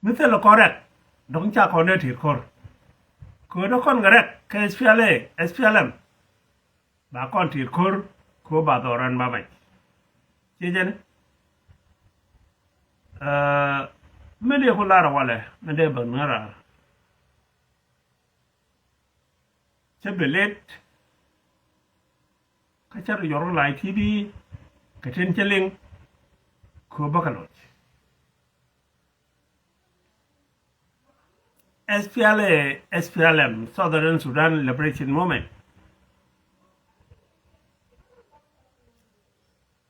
مثل correct دون جا كونة تيكور كونا كون غرق كSPLA SPLM با كون تيكور كو با دوران ما باي تيجن من يقول لا ولا من ده بنرا تبلت كشر يورو لاي تي بي كتن تلين كو بكالوج SPLA SPLM Southern Sudan Liberation Movement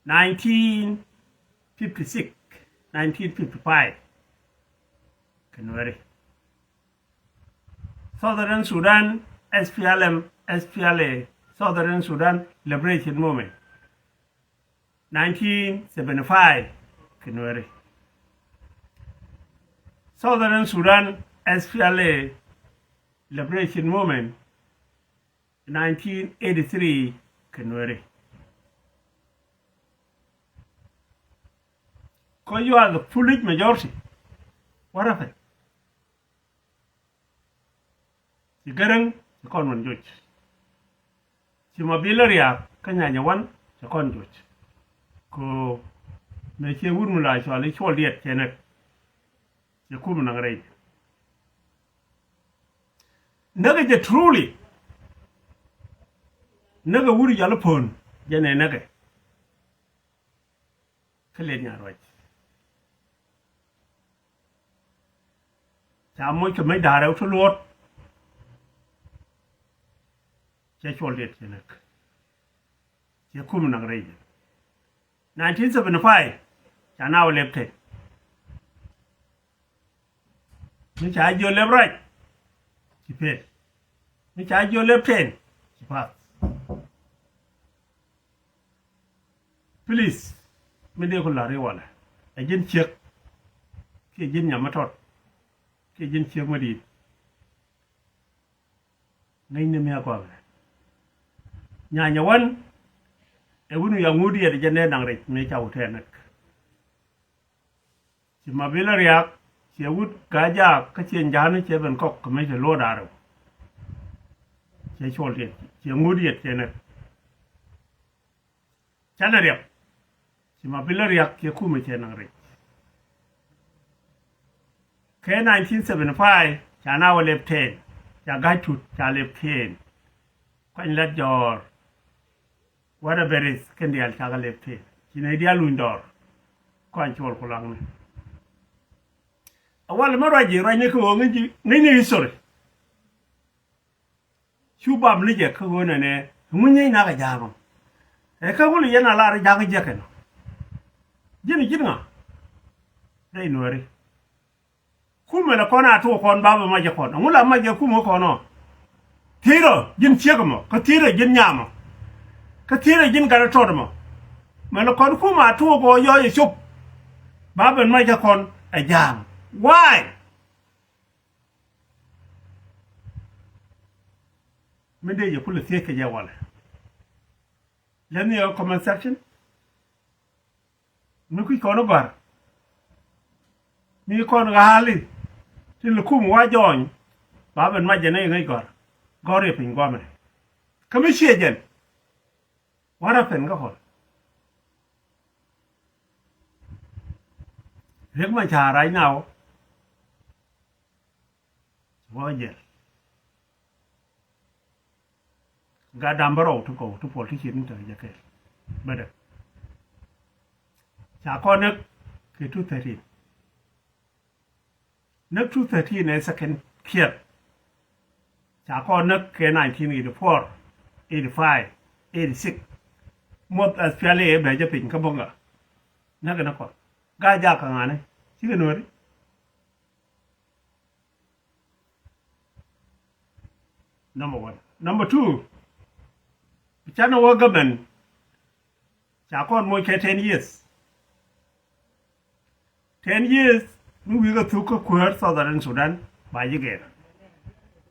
1956 1955 January Southern Sudan SPLM SPLA Southern Sudan Liberation Movement 1975 January Southern Sudan SPLA Liberation Movement 1983 January. Because you are the full majority. What of it? You get you can't run judge. You mobilaria, Kanya one, you can't judge. Ko make you wouldn't like to let you yet, Janet. You couldn't agree. Naga je truly naga wuri jalapon jene naga kale nya roj ta moy ko may daaraw to lot je choldet nak je kum nang rey 1975 ta naw lepte ni cha jo lebraj ci pet ni cha jo lepten ci pas please me de ko la re wala e jin ciek ke jin nyama tot ke jin ciek ma di ngay ne me ko nya wan e wunu ya ngudi e jene nang rek me cha wote nak ci mabila riak ci wut gaja ka ci njana ci ben kok ko me lo daro ci cholte ci ngudi e jene chana riak ci mabila riak ke kuma ci nang rek ke 1975 chana wa lepten cha gaitu cha lepten kwan la jor wada beres kendi al cha lepten ci ne dia lundor kwan chol kulang ne awal maraji ranye ko ngi ni histori shubam lije ko wona ne munyi na ga jama e ka wulu yana la ra jaga jekeno jini jinga dai nori kuma na kona to kon baba maje kon ngula maje kuma kono tiro jin chegmo ka tiro jin nyama ka tiro jin gara todmo mena kon kuma to go yo yisup baba maje kon a jam why mende je kula seke je wala let me your comment section mi ku kono bar mi kono gali tin lu kum wa joñ ba ben ma jene ngay gor ye pin gome kami shejen wara pen ga hol rek ma cha right now woje ga dambaro to go to politician to je ke bada cha konek ke 213 นักทุเศรษฐีในsecond period จากก็นักแค่1984 85 86หมดอัสเปียเล่แบบจะเป็นกระบงอ่ะนักกันนักก่อนกาจากงานนี่ชื่อกันว่า number 1 number 2 China government จากก็มวยแค่10 years 10 years we go to Kuwait Southern Sudan by again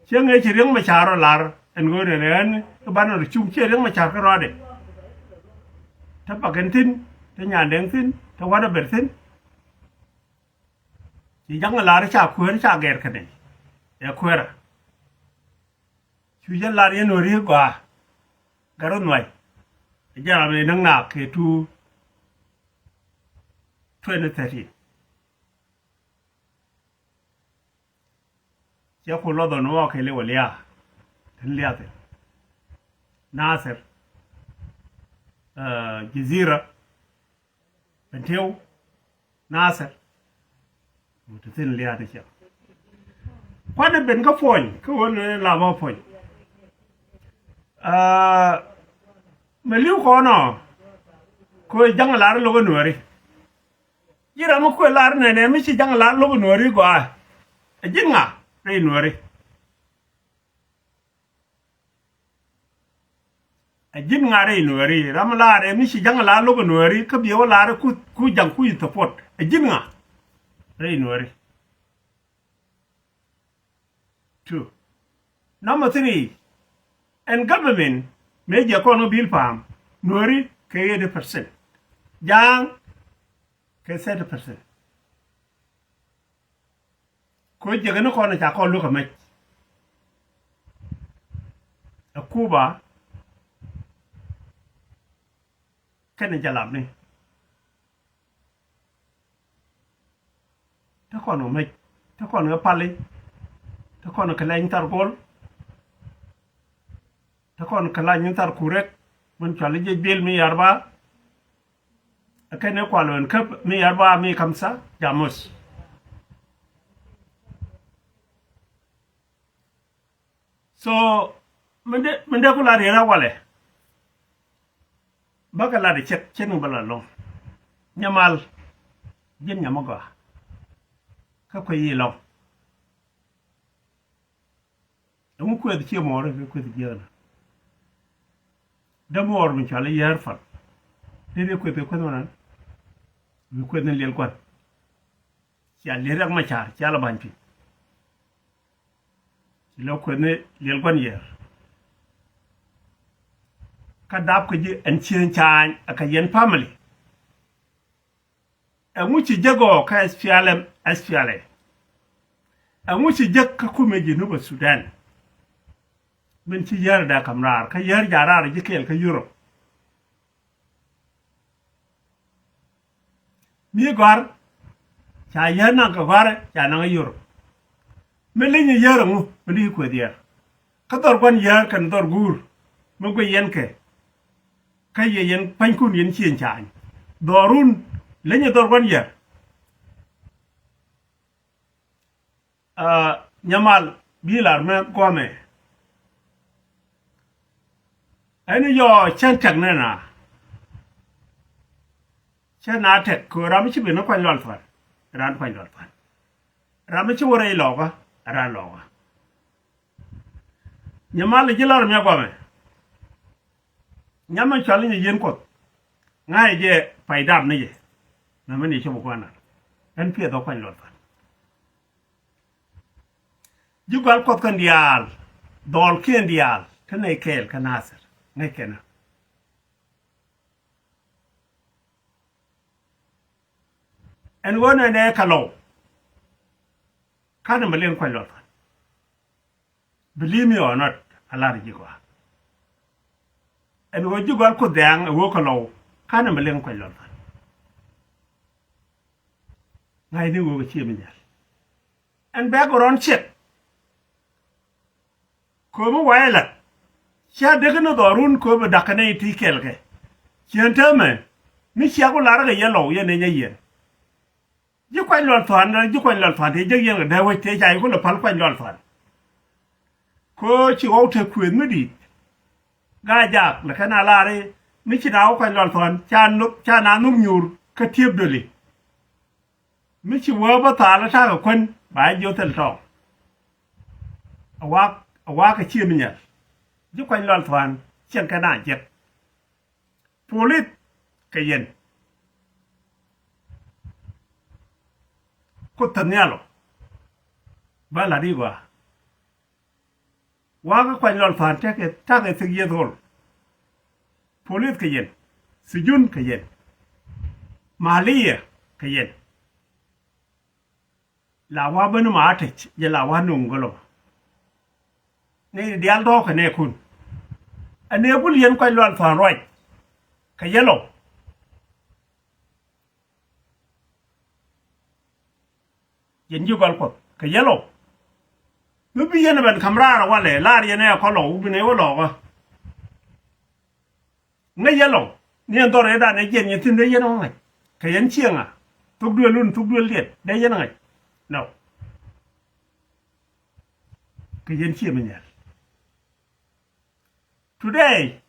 chiang ai chi riang ma charo lar en go ne nen to ban ro chung che riang ma char ka ro de ta pa gen tin ta nya deng tin ta wa da ber tin jangan lari cha kuer cha ger kane ya kuera chuja lari no ri gwa garon wai ja me nang na ke tu 2030 ya ko lo do no ke le walia tan liya te nasir jazira benteu nasir mutin liya te cha kwana ben ka phone ko wona la ba phone me liu ko no ko jang la lo go nori yira mo ko la ne mi ci jang la lo go nori go a jinga re nori a jinga re nori ram la re mi ci jang la lo go nori ka bi wala re ku jang ku ta pot a jinga re nori 2 number 3 and government meje kono bil pam nori ke 80% jang ke 70% ko jega no kono ta ko lu ka me akuba ken jalab ni ta kono me ta kono pali ta kono kala tar gol ta kono kala tar kurek mun chali je bil mi yarba akene kwalon kap mi yarba mi kamsa jamus so mende kula rera wale baka la de chenu bala long nyamal jen nyamaga ka ko yi long dum ko de che more ko de jena da mor min chala yer fal de ko non mi ko den lel kwat ya le rek ma char chala banti lo ko ne lel kwan yer ka dab ko ji en chien chan aka yen family e muci jago ka SPLM SPLA e muci jak ka kuma ji no Sudan min ci yer da kamrar ka yer jarar ji kel ka Europe mi gar cha yer na ka gar cha na Europe min le yer mu li ko dia ka dor kwan yer kan dor gur mo ko yen ke ka yen pan kun yen chien chan dorun lenye dor kwan yer nyamal bilar me gome ani yo chen tak na chen na tek ko ram chi be no kwan lol fa ran kwan lol fa ram chi wore lo ga ran lo ga nyamal jilar me gome nyama chali ni yen ko ngai je faidam ni je na mani chi mo kwana en pie do kwan lol fa jugal ko kan dial dol ken dial kanai kel kanasir ngai kena en wona ne kalo kana malen kwan lol fa believe me or not alar jigwa en wo jugal ko dang wo kalo kana malen kwan lol fa ngai ni wo chi mi nyal en background check ko mo wayla cha daga no dorun ko be dakane ti kelke chenta me mi cha ko lara ga yelo ye ne nyen ji kwan lol fan ji kwan lol fan je yen da wo te jai ko lo pal kwan lol fan ko chi wo te kwen mi di ga jak la kana lare mi chi dawo kwan lol fan cha na num nyur ka tieb doli mi chi wo ba ta la ta ga kwan ba jo tel to awa ka chi mi nya ji kwan lol fan chen kana jet polit ka yen ko tanyalo ba la digwa wa ka kwan lol fan ta ke sigie dol polit ka yen sijun ka yen maliya ka yen la wa bani ma ta ya la wa nun golo ne dial do ka ne kun ane bul yen koy lol fa roy ka yelo yen jugal ko ka yelo mu bi yen ban kamra wale la yen ya ko lo bi ne wo lo ga ne yelo ni ndo re da ne yen yin tin de yen ngai ka yen chiang a tuk dua lun tuk dua liet de yen ngai no ka yen chiang me nya today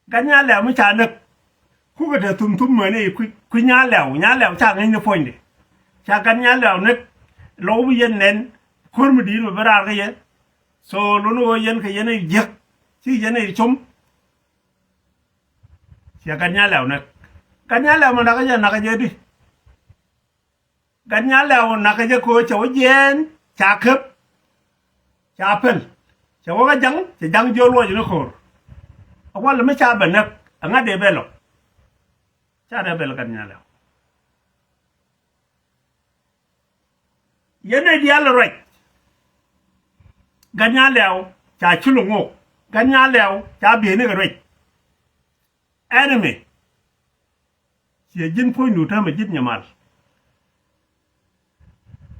ganya leo mu cha nak ku ga de tum me ne ku nya leo cha ngai ne point de cha ganya leo nak lo bi yen nen kur mu di no bara ga yen so lo no yen ka yen ai jek chi yen ai chum cha ganya leo ma da ga na ga je di ganya leo na ga je ko cha yen cha khep cha pen cha wa jang cha jang jo lo ju no khor awan la me cha ben nak nga de belo cha de bel ganya leo yene dial rek ganya leo cha chulungo ganya leo cha bi ne ga rek enemy ye jin po nu ta ma jit nyamal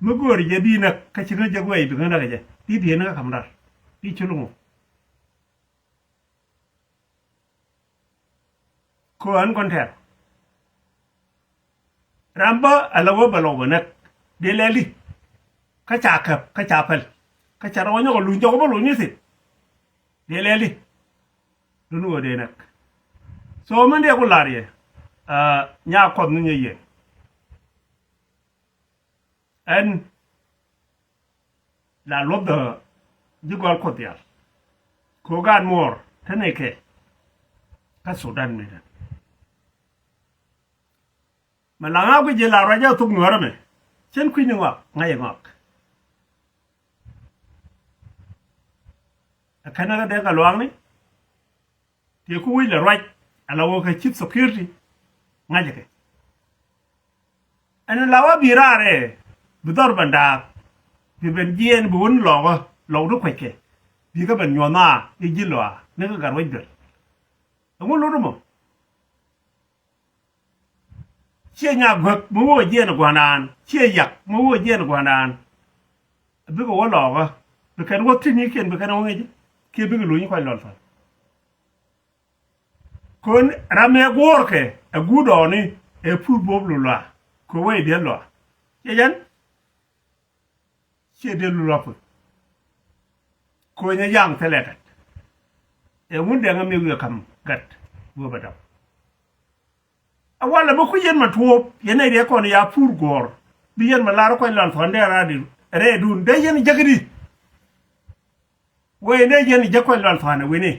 mu gor je bi nak ka ci na jagway bi nga ga je di bi na kam dar di chulungo ko an kon ter ramba alawo balo nak de leli ka cha kap ka cha pal ka cha ro nyo lu njo ko lu ni si de leli lu no de nak so man de ko lariye nya ko nu ye en la lob de jigol ko tiar ko gan mor tane ke ka sudan me malanga ko je la raja tuk nuara me chen ku ni wa ngai ngak akana ga de ga luang ni te ku wi la raj ala wo ka chip security ngaje ke ana lawa birare bidor banda bi ben jien bu won lo du kweke bi ga ben nyona e jilwa ne ga garwa der ngun lo mo chia nya gwak mu wo jien gwanan chia yak mu wo jien gwanan bi ko wo lo ga bi kan wo tini ken bi kan wo ngi ke bi lu ni ko lol fa kon rame gorke e gudoni e pu boblu la ko we de lo yejan che de lu lop ko nya yang telekat e wunde ngam mi kam gat bo badaw awala mo ko yen ma tuop yene de ko ya pur gor bi yen ma la ko lan fonde radi re dun de yen jagdi we ne yen jakko lan fana we ne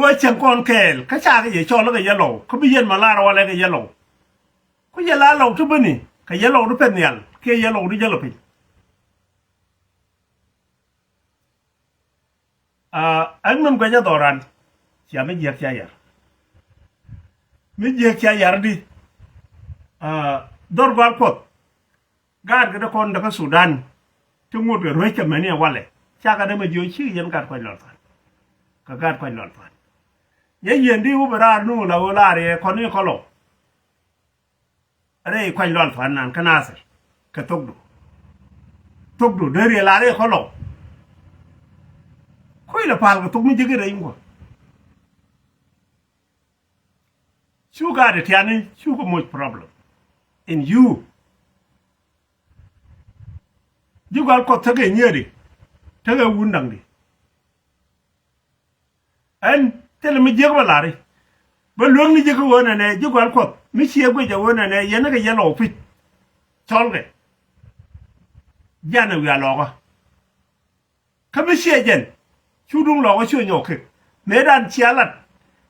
wa chen kon kel ka cha ga ye cho la ga ye lo ko bi yen ma la ro la ga ye lo ko ye la lo tu bani ka ye lo du pen yal ke ye lo du je lo pi an mun ga ja doran ya me ye kya ya me ye kya ya di dor gal ko gar ga kon da Sudan tu ngut ga ro ke mani wale cha ga da ma jo chi yen gar ko lol fa ka gar ko lol fa ye yen di u bara nu la wala re ko ni ko lo re ko lol fa nan kana se ka togdu de re la re ko lo ko ila pal ko tok mi jige re ngo chu ga de tiani chu ko much problem in you jugal ko tage nyeri tage wundang di en tele mi jegba lari ba luang ni jego wona ne jugal ko mi chie go ja wona ne yena ga yelo fit tolge jana wi aloga ka mi chie jen chudung lo ga chue nyoke me dan chialat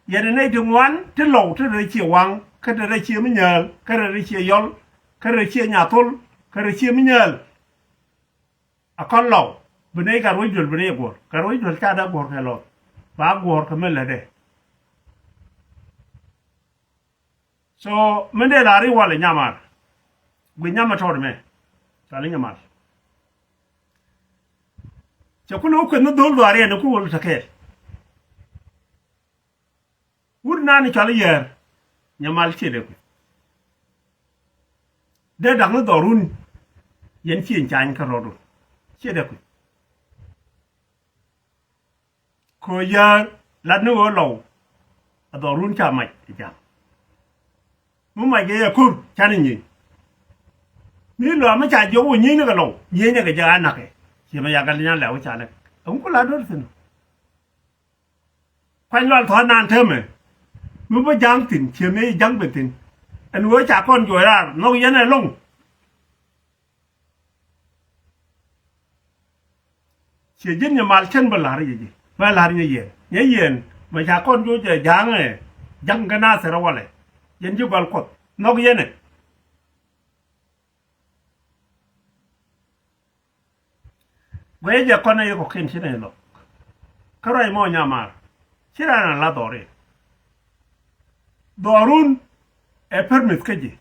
yena ne dungwan te lo te re chie wang ka te re chie mi nyal ka re chie yol ka re chie nyatul ka re chie mi nyal akon lo bene ga ro jul bene gor ka ro jul ka da gor ka lo ba gor ka mele de so mende la ri wala nyamar gwe nyama tawde me tale nyamal ce kuno ko no dol wari ne ko wol take wurna ni tale yer nyamal ce de ko de dang no dorun yen ci chan ka rodo ce de ko ya la no lo adorun cha mai ja mu mai ge ya kur chani ni lo ma cha jo ni ne ga lo ni ne ga ja na ke chi ma ya ga nya la cha ne ông có la do tin quanh lo thọ nan thơ me mu ba jang tin chi me jang be tin anh wo cha con rồi ra nó yên này lông chỉ dân nhà mal chân bờ lá gì và lá như vậy mà cha con rồi giờ jang này jang cái na sẽ ra vậy dân chú bal cốt nó yên này bây giờ con này có khen thế này rồi cái này mua nhà mal thế là lá đỏ đấy đorun e permit kaje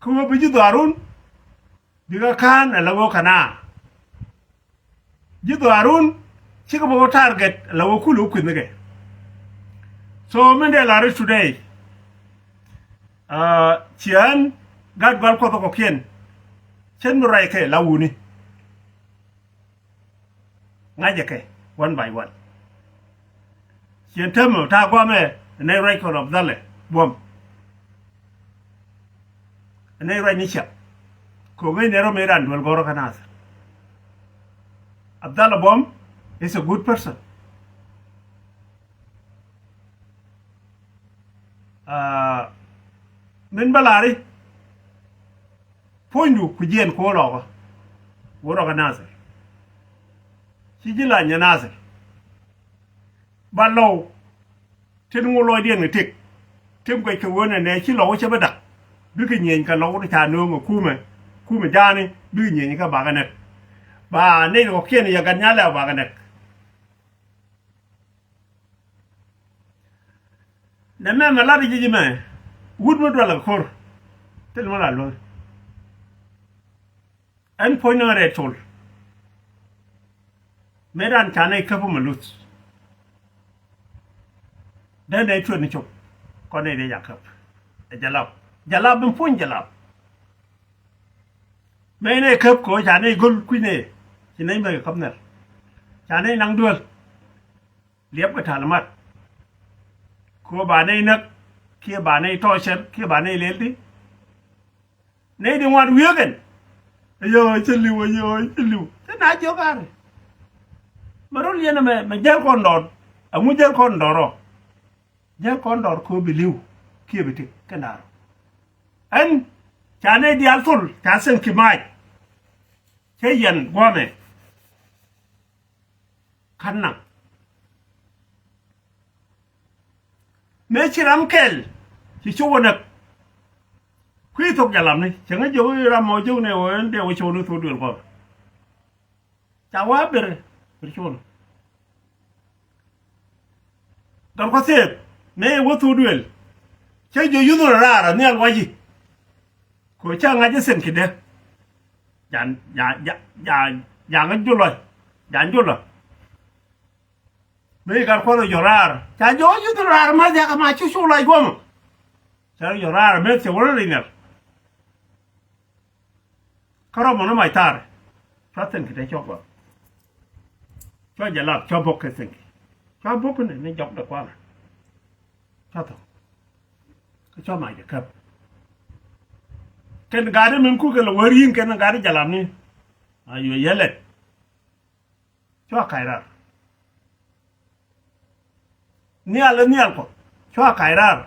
kuma biji darun diga kan lawo kana ji darun chika bo target lawo kulu kunige so mende la today chian gad gal ko ko kien chen rai ke lawuni ngaje ke one by one chien tamo ta gwa me ne record of dale bom ne rai ni chap ko ngai ne ro me ran dol goro kana Abdallah Bom is a good person min balari pondu ku jen ko lo woro kana jila nya nasir ballo tin ngulo dien ni tik tim ko ke wona ne ci lo ci bada bi ke nyen ka lo ta no ngo kuma jani bi nyen ka ba ga net ba ne ko ken ya ga nyala ba ga net ne me ma la di ji me wud mo do la khor tel ma la lo en point re tol medan chane ka bu malut dan dai tuwa ni chok ko ne de yakap jalab bin fon jalab me ne kap ko ja ne gol ku ne ci nay me kap ner ja ne nang dual liep ka talamat ko ba ne nak ke ba ne to cher ke ba ne leldi ne di wan wiegen ayo cheliu na jogar marol yena me jel ko ndor amu jel ko ndoro jel kondor ko biliw kibiti kanaro an chane di alful tasen kimai cheyen gome kanna me chiram kel ci chuwonak kwi tok jalam ni chenga jo ramo jo ne won de wo chonu to dul ko chawa ber chonu dor ko sep ne wo tu duel che jo yudo rara ne alwaji ko cha nga je sen kide ya nga julo ya julo me gar ko jo rar cha jo yudo rara ma ja ma chu chu lai gom cha jo rara me che wor liner karo mo no mai tar cha sen kide chok ba cho ja lap cho bok ke sen cho bok ne jok da kwa cho thôi cho mày được không cái gái mình cứ cái là riêng cái gái giờ làm đi ayo yelet cho cái ra nial ko cho cái ra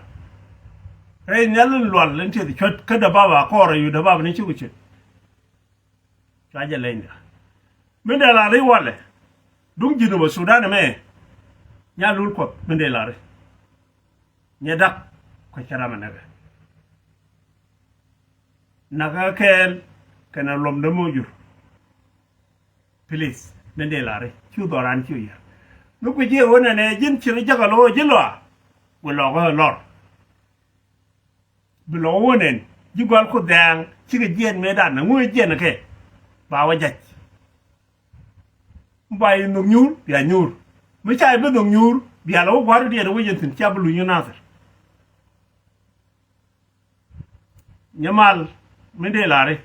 cái nial luận lên thì cho cái đập ba có rồi đập ba này chú chứ cho giờ lên đó mình để là đi qua đấy đúng gì nữa Sudan này nhà lúa ko mình để là đấy nyedak ko carama naga kel kana lom de mojur please mende lare chu doran chu ya nu ko je wona ne jin chi jagalo jilo wo lo go lor bi lo wonen jigwal ko dang chiga jen medan na ngwe jen ke ba wa jach bay no nyur ya nyur mi chay be no nyur bi ala wo gwaru de wo jen tin chablu ñu nasar nyamal me de lare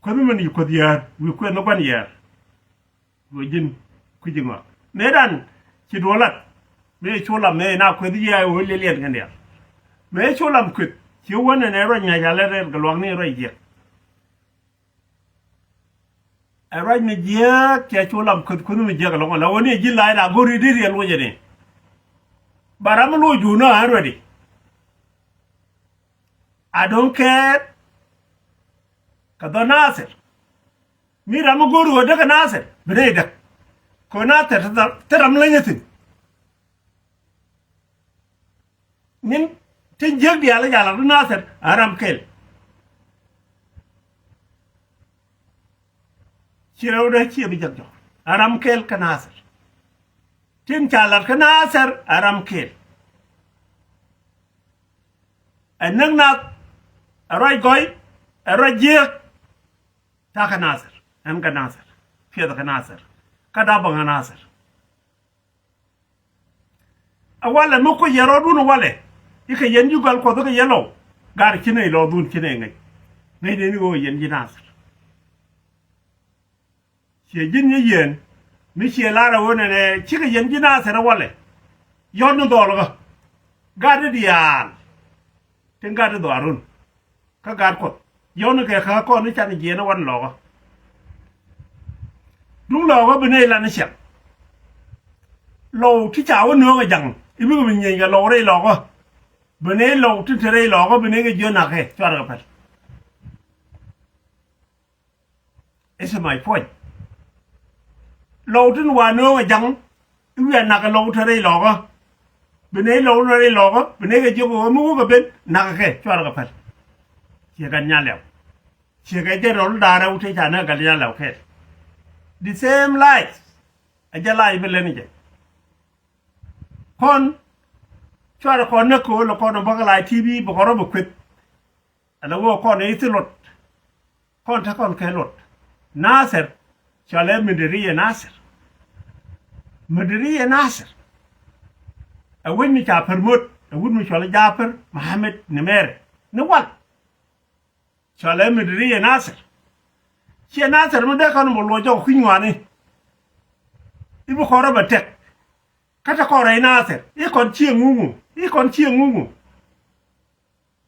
ko mi man yi ko diar wi ko no ban yar wo jin ku jingwa medan ci dolat me chola me na ko di ya wo le len kan ya me chola ko ci wona ne ro nya ya le re galwang ni ro je ro ni je ke chola ko ni je galwang la woni ji la da gori di re lo je ne baram lo ju na ha ro di I don't care kada nasir mi ram goru da ka nasir bere da ko na ta ram lanyatin nin tin jeg dia la yala nasir aram kel chirew da chi bi jagjo aram kel ka nasir tin chalar ka nasir aram kel anang na aroy goy aroy jeg ta ka nasir am ka nasir fiye da ka nasir kada ban nasir awala mo ko yero dun wale ika yenju gal ko do yelo gar kinay lo dun kinay ngay de ni go yenji nasir ci jin ni yen mi ci lara wona ne ci ka yenji nasir wale yonu dolo ga gade dial ten gade do arun ka gar ko yonu ke ka ko ni chan je na wan lo ga đúng lo có bên đây là nó sẹp lầu cái chảo nữa cái chẳng ý biết mình nhìn cái lầu đây lò có bên đây lầu trên đây lò có bên đây cái dưa nạc hay cho nó phải it's my point lầu trên ngoài nữa cái chẳng ý biết nạc cái lầu trên đây lò có bên đây lò có bên đây cái dưa có mua cái bên nạc hay cho nó phải chỉ cần nhà lẹo chỉ cái đây rồi đào ra uthi chả nữa cái nhà lẹo hết the same life ajala ibeleni je kon chara kon ne ko lo kon bagala tv bo ko robo kwet ala wo kon e tilot kon ta kon kelot nasir chale midriye nasir awin mi cha permut awin mi chale jafer mohammed nemer ne wal chale midriye nasir ci nasir mo de kan mo lo jo khunwani ibu ko roba tek kata ko ray nasir e kon ci ngungu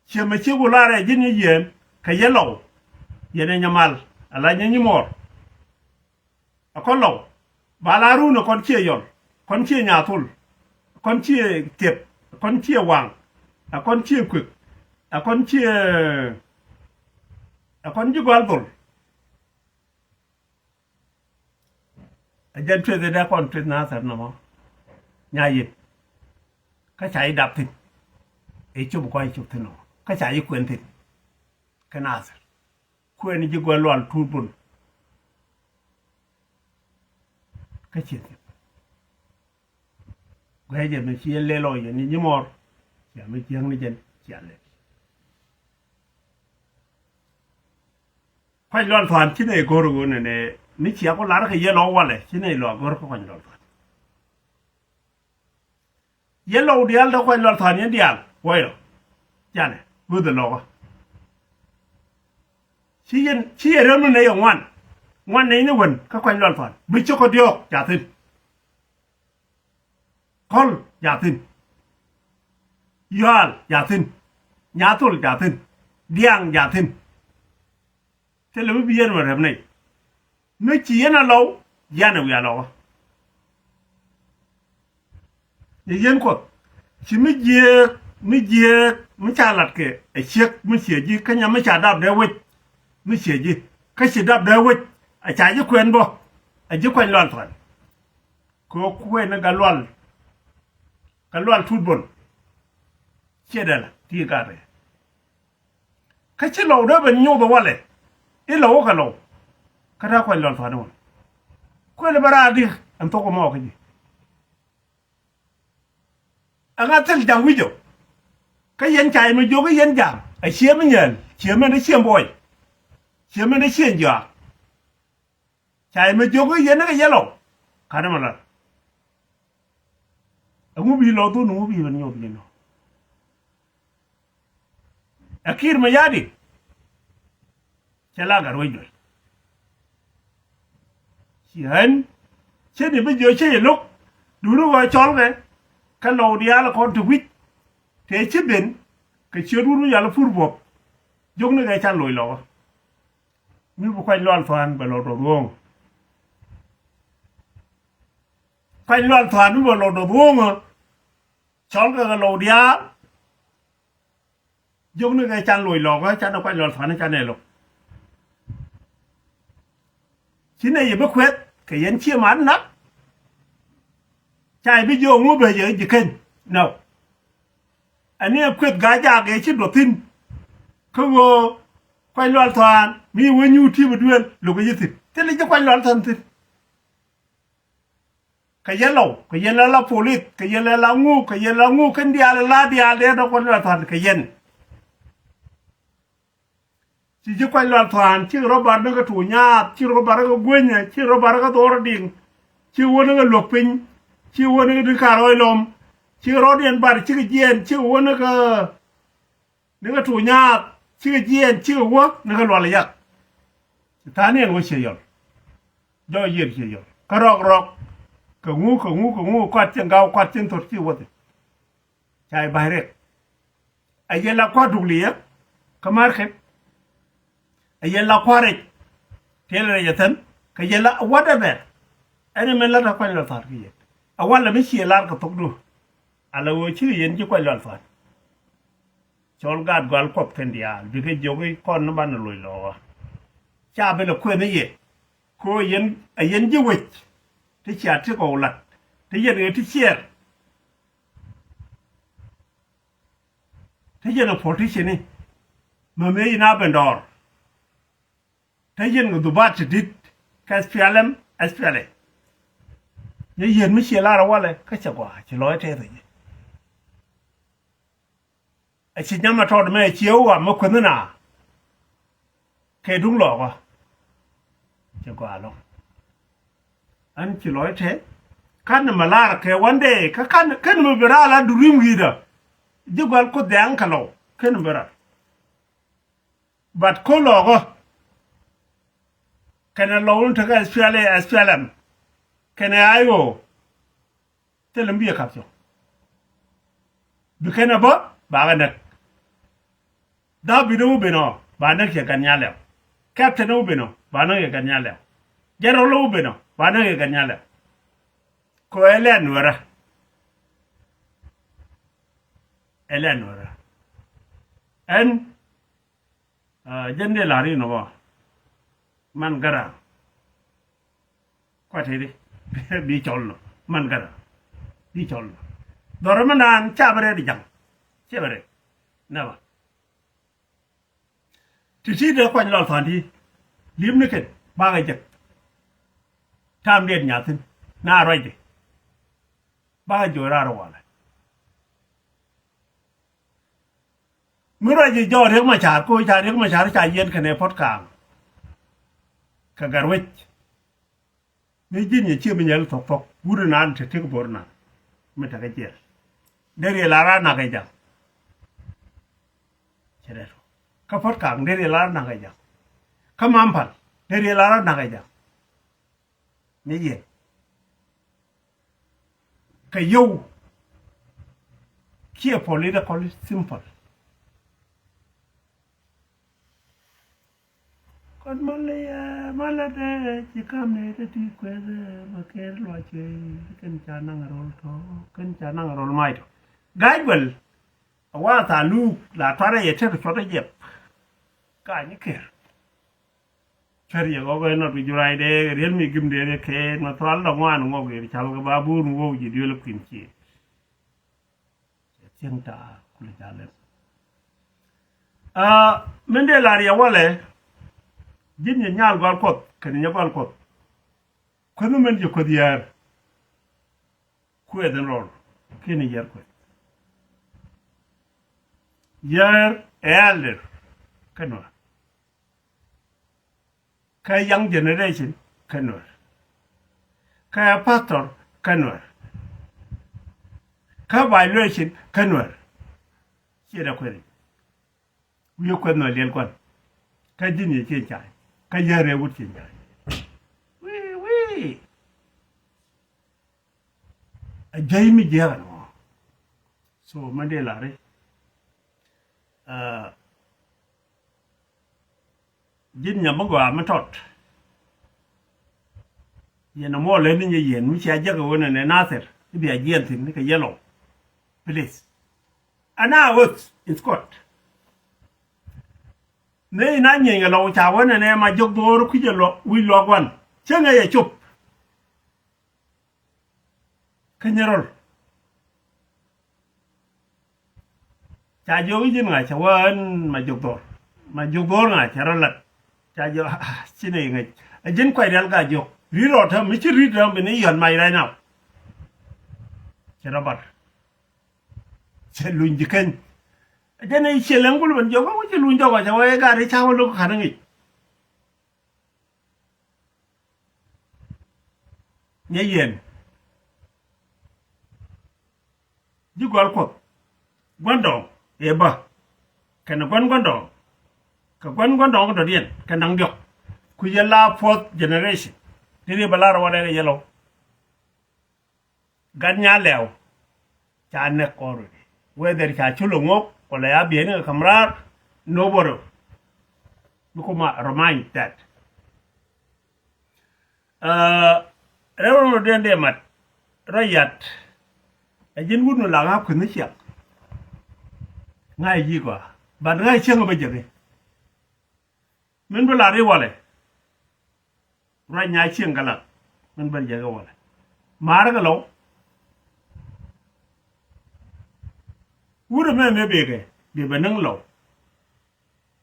ci ma ci bu laare jini yen ka yelo yene nyamal ala nyi mor akon lo balaru no kon ci yon kon ci nyatul kon ci tep kon ci wang akon ci kwik akon jigwal dol ajan thuê ra con thuê na sar nó nhà gì cái chạy đạp thịt ấy chụp quay chụp thịt nó cái chạy quyền thịt cái na sar quyền như quyền loạn thu bùn cái chuyện cái gì mình chia lê lôi như mor chả mới chiang đi chân chả lệ phải loạn thoàn chứ này cô rồi này mi chia ko lar ke yelo wale chine lo gor ko kon lo yelo dial do ko lo tan dial woyo jane good lo chi ere no ne yo wan ne ni won ka ko lo tan bi choko dio ja tin kol ja tin yal ja tin nyatul ja tin diang ja tin te lo bi yen wa này mấy chị nó lâu gia nào gia lâu vậy dân của chỉ mấy cha lật kệ ấy chiếc mấy chị gì cái nhà mấy cha đạp đeo quýt mấy chị gì cái chị đạp đeo quýt ấy cha chứ quen bo ấy chứ quen loạn thoại có quen nó cái loạn thút bồn chia đây là tia cả đấy cái chiếc lâu đó bên nhau đó vậy ít lâu cái lâu kada ko lol fa don ko le baradi am to ko mo ko ji anga tel jam wijo ka yen chai mi jogo yen jam ai chia mình nhận chia mình để chia bồi chia mình để chia giờ chạy mà cho cái gì nó cái gì lâu cái đó mà là ông bị lo tu nó bị vẫn nhiều bị nó akhir mà jadi chela garoi rồi hiện chế thì bây giờ chế lúc đủ nó gọi chọn cái lầu đi là con tụi thế chế bên cái chiếu đủ nó là phun bột giống như cái chăn lồi lò như một quanh loan phàn và lò đồ vuông quanh loan phàn với lò đồ vuông à chọn cái lầu đi giống như cái chăn lồi lò cái chăn nó quanh loan phàn nó chăn này lộc chính này giờ bất khuyết cái dân chia mán nắp chạy bây giờ ngô bây giờ gì khen nào anh em khuyết gái già cái chiếc đồ tin không có quay loạn toàn mi với nhu thi một đuôi lúc cái gì thịt thế là cho quay loạn thân thịt cái dân lâu cái dân là police cái dân là ngu cái dân là ngu cái dia để nó quay loạn toàn cái dân chỉ cho quay loạn toàn chỉ có bạn nó cái thủ nhà chỉ có bạn nó cái quên nhỉ chỉ có bạn nó cái tổ đình chỉ có nó cái lục pin chỉ có nó cái đứa cà roi lom chỉ có điện bạn chỉ cái diện chỉ có nó cái thủ nhà chỉ cái diện chỉ có nó cái loạn lại giặc ta này nó sẽ rồi do diện sẽ rồi cái rọc cái ngu quạt chân gạo quạt chân thốt chỉ vậy chạy bài rệt ai giờ là quạt đủ liếc cái mar khép ai giờ là quạt rệt thế là giờ thân cái giờ là whatever anh em là đã quay lại phạt cái gì awal là mấy xe lát cái tốc độ ala wo chỉ yên chỉ quay lại phạt chọn gạt gal cọp cái đi à vì cái jogi con nó ban nó lôi lò cha bên là quên cái gì cô yên chỉ vậy thì chả chứ cầu lật thì giờ người thì chia thì giờ nó phổ thì này mà mấy na bên đó thì giờ người Dubai chỉ dit cái SPLM như hiện mới chia la ra lại cái chả qua chỉ nói thế thôi ai chỉ nhắm mà thôi mà chiếu à mà quên nữa nè cái đúng lọ quá chả qua đâu anh chỉ nói thế kan mà la cái vấn đề kan mà bị ra là durim gì đó chứ còn có đáng cả lâu kan mà ra but có lọ quá cái này lâu nữa cái SPLM cái này ai vô thế làm gì khác chứ bị cái nào bớt bà cái này đã bị đâu bị nó bà nó kia cái nhà lẹo captain đâu bị nó bà nó kia cái nhà lẹo general đâu bị nó bà nó kia cái nhà lẹo ko Eleanor en dân đi lari nó vào man gara qua thế đi bị chọn nó man gara bị chọn nó đó mà nan cha bere đi chẳng cha bere nào chỉ được quan lọt phản đi liếm nước kịch ba cái chật tham điện nhà thân na rồi đi ba cái chỗ ra rồi lại mới rồi gì cho được mà trả cô trả được mà trả yên cái này phát càng cái garwich mấy chuyện như chưa bây giờ thọc buru nan thì thích buru nan mới thấy cái gì đây là ra na cái gì chết rồi cái phát càng đây là na cái gì cái mampal đây là na cái gì mấy gì cái yêu kia political simple con Malaysia chỉ cam này thì quên mà cái loại chơi cái chả năng rồi thôi cái chả năng rồi mai thôi gái bẩnว่าแต่ลูกหลานท้าได้ยังเชื่อชดได้เจ็บก็อันนี้คือเชื่ออย่างก็นอตวิจุไรเดย์เรียนมีกิมเดย์เคมาทอนดอกว่าหนุ่มก็เกิดชาวกบาบูหนุ่มก็ยืดเยื้อลูกกินจีเชียงตาคุณจ่าเลยมันได้ลาเรียว่าเลยยิ่งยังยากกว่าคดกันยังกว่าคดคนนั้นมันจะคดยาคุยกันรอแค่นี้ยาคุยยา elder kanwa ka young generation kanwa ka pastor kanwa ka violation kanwa kira kwere wiyo kwanwa lel kwan ka jini chen chai ka yare wut chen chai wi a jaimi jega no so mandela re jin nyamago amatot yena mo le ni yen mi cha jaga wona ne nasir bi a yen tin ka yellow please ana was in scott ne na nyen lo cha wona ne ma jog dor ku jelo wi lo gwan chenga ye chup kanyarol cha jo jin nga cha wan ma jog dor nga cha ralat cha jo chine ngai jin kwai dal ga jo riro ta mi chi riro mi ni yon mai right now cha rabat cha lunji kan jene che langul ban jo ko chi lunjo ga cha wa ga ri cha wa lu ka ngi nye yen ji gol ko gondo eba kana gondo ka gondo ko dien kana ndio ku yela fourth generation dini balara wala yelo ganya lew cha ne ko whether cha chulo ngok wala ya bien kamrar nobody because remind that rewo dende mat rayat ajin wunu la ga kun ni ngai yi kwa ban ngai cheng ba jere min bala ri wale ra nya cheng gala min ban jega wale mar ga lo wuru me bege be banang lo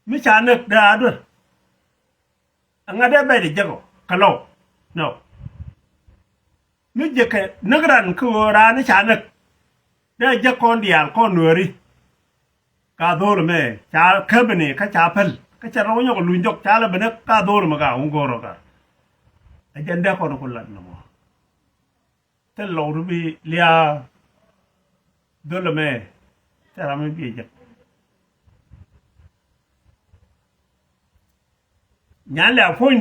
mi cha nek da do anga da be de jago kalo no mi jeke nagran ko ra ni cha nek da je kon dial kon nuri ka dor me cha khabne ka cha phal ka cha ro nyo lu njok cha la bene ka dor ma ga un goro ka ajanda ko no kulat no te lo ru bi lia dole me ta ra me bi je nyan la phone